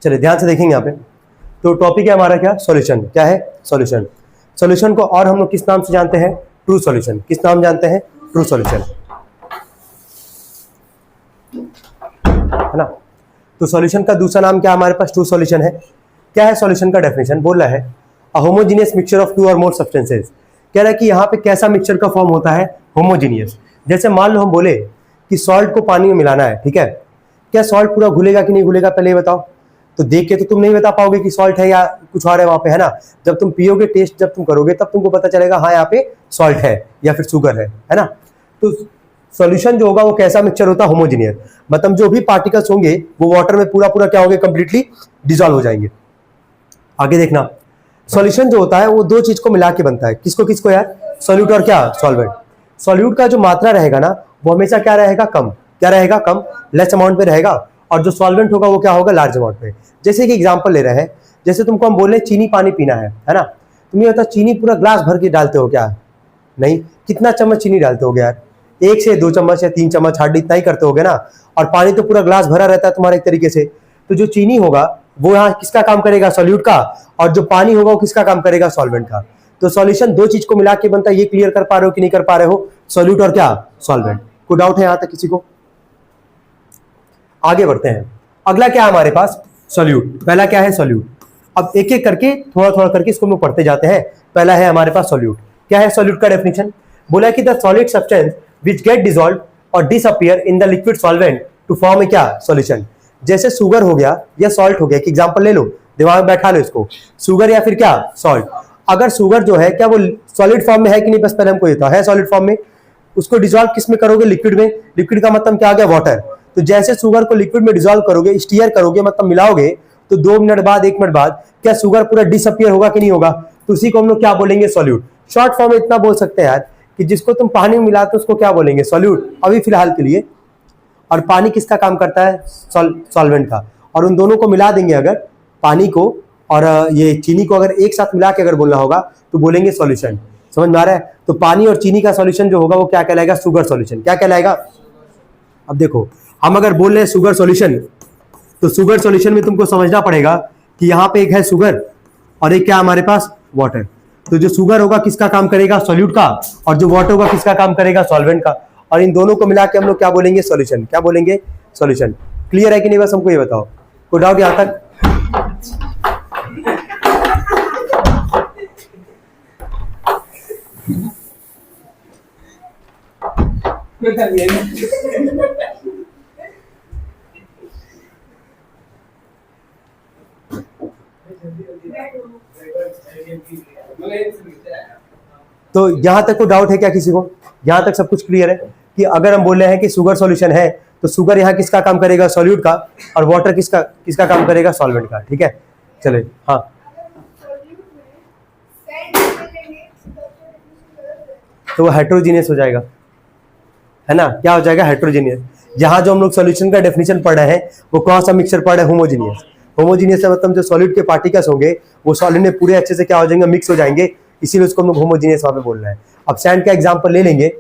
चलिए ध्यान से देखेंगे यहाँ पे। तो टॉपिक है हमारा क्या, सॉल्यूशन। क्या है, सॉल्यूशन। सॉल्यूशन को और हम लोग किस नाम से जानते हैं, ट्रू सॉल्यूशन। किस नाम जानते हैं, ट्रू सॉल्यूशन, है ना। तो सॉल्यूशन का दूसरा नाम क्या हमारे पास, ट्रू सॉल्यूशन है। क्या है सॉल्यूशन का डेफिनेशन, बोल रहा है a homogeneous mixture of two और मोर सब्सटेंसेस। कह रहा है कि यहाँ पे कैसा मिक्सचर का फॉर्म होता है, होमोजेनियस। जैसे मान लो हम बोले कि सॉल्ट को पानी में मिलाना है, ठीक है, क्या सॉल्ट पूरा घुलेगा कि नहीं घुलेगा, पहले ये बताओ। तो देख के तो तुम नहीं बता पाओगे कि सॉल्ट है या कुछ और है वहां पे, है ना। जब तुम पियोगे, टेस्ट जब तुम करोगे, तब तुमको पता चलेगा हाँ यहाँ पे सॉल्ट है या फिर शुगर है ना। तो सॉल्यूशन जो होगा वो कैसा मिक्सचर होता है, होमोजेनियस। मतलब जो भी पार्टिकल्स होंगे वो वाटर में पूरा पूरा क्या होंगे, कंप्लीटली डिसॉल्व हो जाएंगे। आगे देखना, सॉल्यूशन जो होता है वो दो चीज को मिला के बनता है। किसको किसको यार, सॉल्यूट और क्या, सॉल्वेंट। सॉल्यूट का जो मात्रा रहेगा ना वो हमेशा क्या रहेगा, कम। क्या रहेगा, कम, लेस अमाउंट में रहेगा। और जो सॉल्वेंट होगा वो क्या होगा, लार्ज अमाउंट में। जैसे कि एग्जांपल ले रहे हैं, जैसे तुमको हम बोल रहे हैं चीनी पानी पीना है ना। तुम ये बता चीनी पूरा ग्लास भर के डालते हो क्या, नहीं। कितना चम्मच चीनी डालते हो यार, 1 से 2 चम्मच या 3 चम्मच, हार्ड इतना ही करते होगे ना। और पानी तो पूरा ग्लास भरा रहता है तुम्हारे एक तरीके से। तो जो चीनी होगा वो यहाँ किसका काम करेगा, सॉल्यूट का। और जो पानी होगा वो किसका काम करेगा, सॉल्वेंट का। तो सॉल्यूशन दो चीज को मिला के बनता है। ये क्लियर कर पा रहे हो कि नहीं कर पा रहे हो, सॉल्यूट और क्या, सॉल्वेंट। कोई डाउट है यहाँ तक किसी को? आगे बढ़ते हैं। अगला क्या है हमारे पास, सॉल्यूट। पहला क्या है, सॉल्यूट। अब एक एक करके थोड़ा थोड़ा करके इसको हम लोग पढ़ते जाते हैं। पहला है हमारे पास सॉल्यूट। क्या है सॉल्यूट का डेफिनेशन, बोला कि the solid substance which get dissolve और disappear in the liquid solvent to form a क्या, सॉल्यूशन। जैसे शुगर हो गया या सॉल्ट हो गया, कि एग्जांपल ले लो, दिमाग में बैठा लो इसको, शुगर या फिर क्या, सॉल्ट। अगर शुगर जो है क्या वो सॉलिड फॉर्म में है कि नहीं, बस पहले हमको ये था, है सॉलिड फॉर्म में। उसको डिसॉल्व किस में करोगे, लिक्विड में। लिक्विड का मतलब क्या आ गया, वाटर। तो जैसे शुगर को लिक्विड में डिसॉल्व करोगे, स्टीयर करोगे, मतलब मिलाओगे, तो 2 मिनट बाद, 1 मिनट बाद क्या शुगर पूरा डिसअपियर होगा कि नहीं होगा। तो उसी को हम लोग क्या बोलेंगे, सॉल्यूट। शॉर्ट फॉर्म में इतना बोल सकते हैं यार कि जिसको तुम पानी में मिलाते हो उसको क्या बोलेंगे, सॉल्यूट, अभी फिलहाल के लिए। और पानी किसका काम करता है, सॉल्वेंट का। और उन दोनों को मिला देंगे अगर, पानी को और ये चीनी को अगर एक साथ मिला के अगर बोलना होगा तो बोलेंगे सॉल्यूशन। समझ में आ रहा है। तो पानी और चीनी का सॉल्यूशन जो होगा वो क्या कहलाएगा, शुगर सॉल्यूशन। क्या कहलाएगा। अब देखो हम अगर बोल रहे हैं शुगर सॉल्यूशन, तो शुगर सॉल्यूशन में तुमको समझना पड़ेगा कि यहाँ पे एक है शुगर और एक क्या हमारे पास, वाटर। तो जो शुगर होगा किसका काम करेगा, सॉल्यूट का। और जो वाटर होगा किसका काम करेगा, सॉल्वेंट का। और इन दोनों को मिला के हम लोग क्या बोलेंगे, सॉल्यूशन। क्या बोलेंगे, सॉल्यूशन। क्लियर है कि नहीं, बस हमको ये बताओ। कोई डाउट यहाँ तक? तो यहां तक कोई डाउट है क्या किसी को? यहां तक सब कुछ क्लियर है कि अगर हम बोल रहे हैं कि शुगर सॉल्यूशन है तो शुगर यहाँ किसका काम करेगा, सॉल्यूट का। और वाटर किसका किसका काम करेगा, सॉल्वेंट का। ठीक है, चले। हाँ, तो वो हेट्रोजीनियस हो जाएगा, है ना। क्या हो जाएगा, हेट्रोजीनियस। जहां जो हम लोग सॉल्यूशन का डेफिनेशन पढ़ रहे हैं वो कौन सा मिक्सचर पढ़ रहे हैं, होमोजीनियस। होमोजीनियस है मतलब जो सॉलिड के पार्टिकल्स होंगे वो सॉलिड में पूरे अच्छे से क्या हो जाएंगे, मिक्स हो जाएंगे, इसीलिए उसको हम लोग होमोजीनियस वहां पे बोल रहे हैं। अब सैंड का एग्जांपल ले लेंगे,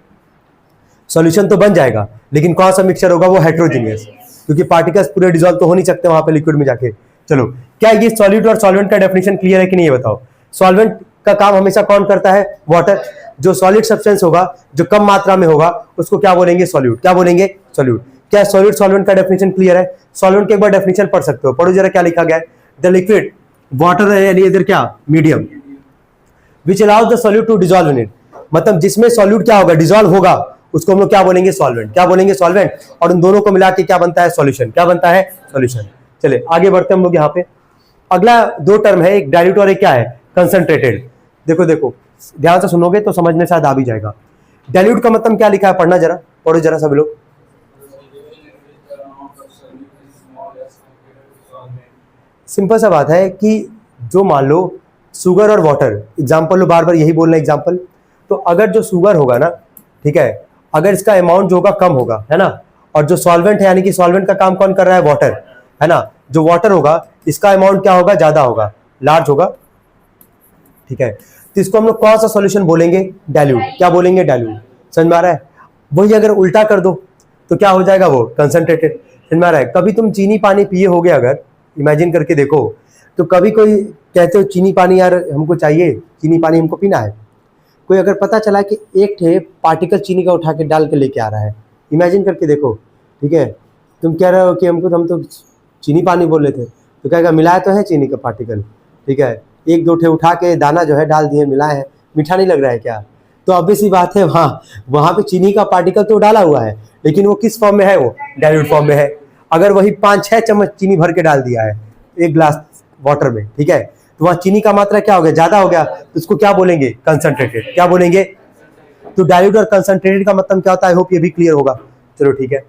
सॉल्यूशन तो बन जाएगा लेकिन कौन सा मिक्सचर होगा, वो हेट्रोजीनियस, क्योंकि पार्टिकल्स पूरे डिसॉल्व तो हो नहीं सकते वहां पे लिक्विड में जाके। चलो, क्या ये सॉलिड और सॉल्वेंट का डेफिनेशन क्लियर है कि नहीं, ये बताओ। सॉल्वेंट का काम हमेशा कौन करता है, वाटर। जो सॉलिड सब्सटेंस होगा जो कम मात्रा में होगा उसको क्या बोलेंगे, सॉल्यूट। क्या बोलेंगे, सॉल्यूट। क्या सॉलिड सॉल्वेंट का डेफिनेशन क्लियर है? सॉल्वेंट के एक बार डेफिनेशन पढ़ सकते हो, पढ़ो जरा क्या लिखा गया है। द लिक्विड वाटर है यानी इधर क्या, medium, which allows the solute to dissolve in it. मतलब जिसमें सॉल्यूट क्या होगा, डिसॉल्व होगा, उसको हम लोग क्या बोलेंगे, सॉल्वेंट। क्या बोलेंगे, सॉल्वेंट। और उन दोनों को मिला के क्या बनता है, सॉल्यूशन। क्या बनता है, सॉल्यूशन। चले आगे बढ़ते हैं हम लोग यहाँ पे। अगला 2 टर्म है, एक डाइल्यूट और एक क्या है, कंसंट्रेटेड। देखो देखो ध्यान से सुनोगे तो समझ में शायद आ भी जाएगा। डाइल्यूट का मतलब क्या लिखा है, पढ़ना जरा, पढ़ो जरा सब लोग। सिंपल सा बात है कि जो मान लो शुगर और वाटर, एग्जांपल लो, बार बार यही बोलना एग्जांपल। तो अगर जो शुगर होगा ना, ठीक है, अगर इसका अमाउंट जो होगा कम होगा, है ना। और जो सॉल्वेंट है यानी कि सॉल्वेंट का काम कौन कर रहा है, वाटर, है ना। जो वाटर होगा इसका अमाउंट क्या होगा, ज्यादा होगा, लार्ज होगा। ठीक है, तो इसको हम लोग कौन सा सॉल्यूशन बोलेंगे, डाइल्यूट। क्या बोलेंगे, डाइल्यूट। समझ में आ रहा है। वही अगर उल्टा कर दो तो क्या हो जाएगा, वो कंसंट्रेटेड। समझ में आ रहा है। कभी तुम चीनी पानी पिए होगे अगर, इमेजिन करके देखो। तो कभी कोई कहते हो चीनी पानी यार हमको चाहिए, चीनी पानी हमको पीना है, कोई अगर पता चला कि एक ठे पार्टिकल चीनी का उठा के डाल के लेके आ रहा है, इमेजिन करके देखो, ठीक है। तुम कह रहे हो कि हम तो चीनी पानी बोल रहे थे, तो कहेगा मिलाया तो है चीनी का पार्टिकल, ठीक है, एक दो ठे उठा के दाना जो है डाल दिए, मिलाए हैं, मीठा नहीं लग रहा है क्या? तो ऑब्वियस सी बात है, वहाँ पे चीनी का पार्टिकल तो डाला हुआ है, लेकिन वो किस फॉर्म में है? वो डाइल्यूट फॉर्म में है। अगर वही 5-6 चम्मच चीनी भर के डाल दिया है एक ग्लास वाटर में, ठीक है, तो वहाँ चीनी का मात्रा क्या हो गया? ज्यादा हो गया, तो उसको क्या बोलेंगे? कंसंट्रेटेड। क्या बोलेंगे? तो डाइल्यूट और कंसंट्रेटेड का मतलब क्या होता है? आई होप ये भी क्लियर होगा। चलो ठीक है,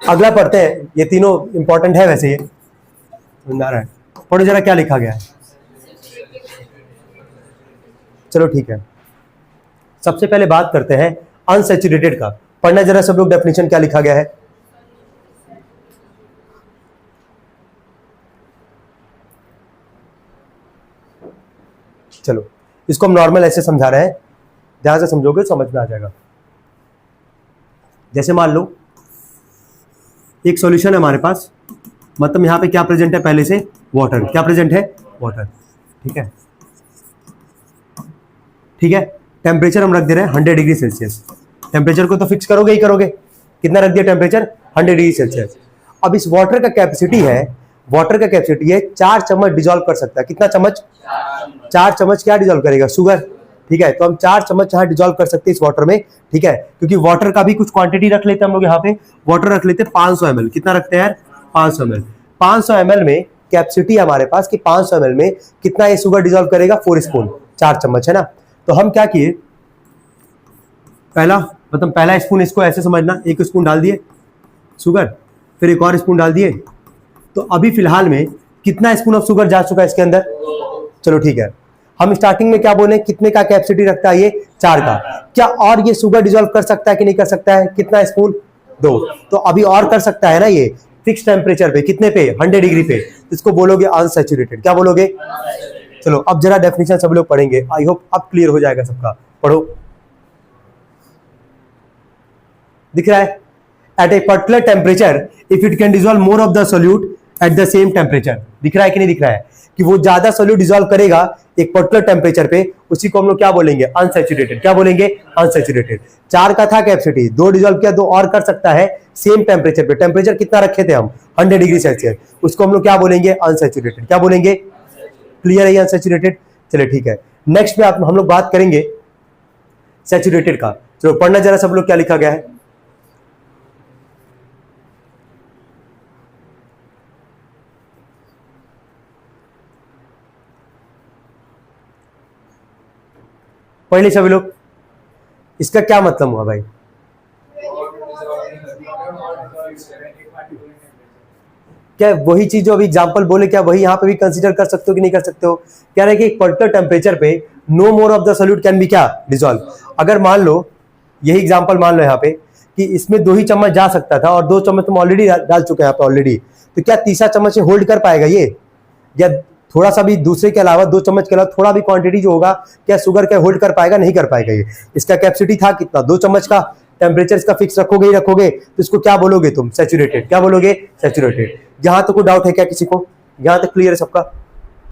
अगला पढ़ते हैं। ये तीनों इंपॉर्टेंट है वैसे, ये समझ आ रहा है? पढ़ो जरा क्या लिखा गया है। चलो ठीक है, सबसे पहले बात करते हैं अनसैचुरेटेड का। पढ़ना जरा सब लोग डेफिनेशन क्या लिखा गया है। चलो इसको हम नॉर्मल ऐसे समझा रहे हैं, ध्यान से समझोगे समझ में आ जाएगा। जैसे मान लो एक सॉल्यूशन है हमारे पास, मतलब यहां पे क्या प्रेजेंट है? पहले से वाटर। क्या प्रेजेंट है? वाटर, ठीक है, ठीक है। टेम्परेचर हम रख दे रहे हैं 100 डिग्री सेल्सियस। टेम्परेचर को तो फिक्स करोगे ही करोगे, कितना रख दिया टेम्परेचर? 100 degree Celsius. अब इस वाटर का कैपेसिटी है, वाटर का कैपेसिटी है 4 चम्मच डिजोल्व कर सकता है। कितना चम्मच? 4 चम्मच क्या डिजोल्व करेगा? शुगर, ठीक है। तो हम 4 चम्मच यहाँ डिजोल्व कर सकते हैं इस वाटर में, ठीक है, क्योंकि वाटर का भी कुछ क्वांटिटी रख लेते हैं हम लोग यहाँ पे। वाटर रख लेते हैं 500 ml। कितना रखते हैं यार? 500 ml। 500 ml में कैपेसिटी हमारे पास कि 500 ml में कितना ये शुगर डिजोल्व करेगा? 4 स्पून, 4 चम्मच, है ना। तो हम क्या किए, पहला स्पून, इसको ऐसे समझना, एक स्पून डाल दिए शुगर, फिर एक और स्पून डाल दिए। तो अभी फिलहाल में कितना स्पून ऑफ शुगर जा चुका है इसके अंदर? चलो ठीक है, हम स्टार्टिंग में क्या बोले, कितने का कैपेसिटी रखता है ये? 4 का। क्या और ये शुगर डिजोल्व कर सकता है कि नहीं कर सकता है? कितना स्पून? 2। तो अभी और कर सकता है ना ये, फिक्स टेम्परेचर पे। कितने पे? 100 डिग्री पे। इसको बोलोगे अनसैचुरेटेड। क्या बोलोगे? चलो अब जरा डेफिनेशन सब लोग पढ़ेंगे, आई होप अब क्लियर हो जाएगा सबका। पढ़ो, दिख रहा है? At a particular temperature if it can dissolve more of the solute at the same temperature. दिख रहा है कि नहीं दिख रहा है? कि वो ज्यादा सोल्यूट डिजोल्व करेगा एक पर्टिकुलर टेम्परेचर पे, उसी को हम लोग क्या बोलेंगे? अनसैचुरेटेड। क्या बोलेंगे? अनसैचुरेटेड। 4 का था कैपेसिटी, 2 डिजोल्व किया, 2 और कर सकता है सेम टेम्परेचर पे। टेम्परेचर कितना रखे थे हम? 100 डिग्री सेल्सियस। उसको हम लोग क्या बोलेंगे? अनसैचुरेटेड। क्या बोलेंगे? क्लियर है ये अनसैचुरेटेड? चलिए ठीक है, नेक्स्ट पे हम लोग बात करेंगे सैचुरेटेड का। चलो पढ़ना जरा सब लोग क्या लिखा गया है। पढ़ ली सभी लोग? इसका क्या मतलब हुआ भाई? क्या वही चीज जो अभी एग्जांपल बोले, क्या वही यहाँ पे भी कंसीडर कर सकते हो कि नहीं कर सकते हो? क्या रहे कि एक पर्टिकुलर टेम्परेचर पे no more of the solute can be क्या? डिसॉल्व। अगर मान लो यही एग्जांपल मान लो यहाँ पे कि इसमें 2 ही चम्मच जा सकता था और 2 चम्मच तुम ऑलरेडी डाल चुके हैं यहाँ पे ऑलरेडी, तो क्या तीसरा चम्मच होल्ड कर पाएगा ये? या थोड़ा सा भी दूसरे के अलावा 2 चम्मच के अलावा थोड़ा भी क्वांटिटी जो होगा क्या शुगर का होल्ड कर पाएगा? नहीं कर पाएगा ये। इसका कैपेसिटी था कितना? 2 चम्मच का। टेम्परेचर इसका फिक्स रखोगे ही रखोगे, तो इसको क्या बोलोगे तुम? सैचुरेटेड। क्या बोलोगे? सैचुरेटेड। यहां तक कोई डाउट है क्या किसी को? यहां तक क्लियर है सबका?